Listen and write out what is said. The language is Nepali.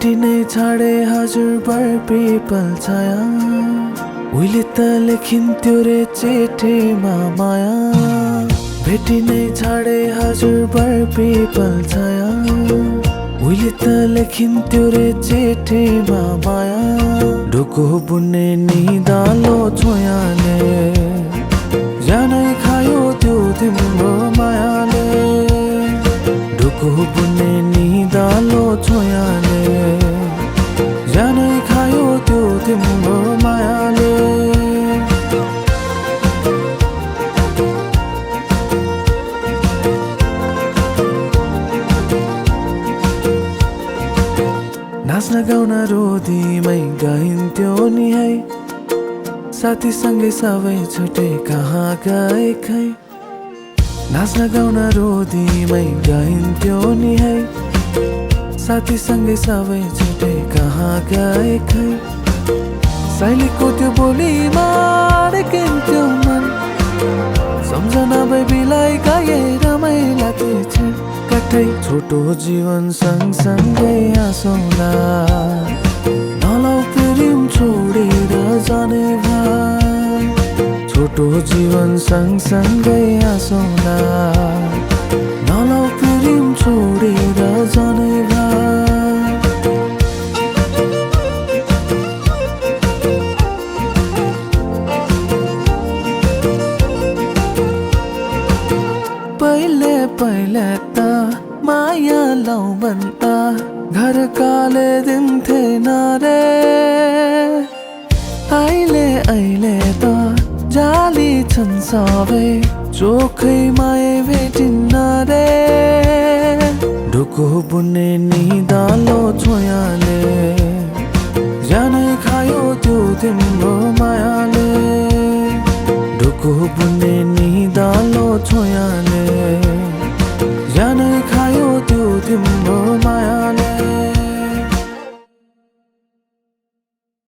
भेटी नै छाडे हजुर बर पिपल छाया उहिले त लेखिन्थ्यो रे चिठीमा माया भेटी नै छाडे हजुर बर पिपल छाया उहिले त लेखिन्थ्यो रे चिठीमा माया ढुको बुन्ने निदालो छोयाले ज्यानै खायो त्यो तिम्रो मायाले ढुको बुन्ने निदालो छोयाले ज्यानै खायो त्यो तिम्रो मायाले नाच्न गाउन रोदीमै गाइन्थ्यो नि है साथीसँगै सबै छुटे कहाँ गए खै नाच्न गाउन रोदीमै गाइन्थ्यो नि है साथीसँगै सबै छुटे कहाँ गए खै साइलीको त्यो बोलीमा अड्किन्थ्यो मन सम्झना बेबीलाई गाए रमाइला थिए कतै छोटो जीवन सँगसँगै हाँसौँला नलौ प्रेम छोडेर जाने भाइ छोटो जीवन सँगसँगै हाँसौँला नलौ प्रेम छोडेर जाने भाइ पहिले पहिले त माया लौ भन्दा घर काले दिन्थेन रे अहिले त जाली छन् सबै चोखै माया भेटिन्न रे ढुको बुन्ने निदालो छोयाले ज्यानै खायो त्यो तिम्रो मायाले ढुको बुन्ने निदालो छोयाले ज्यानै खायो त्यो तिम्रो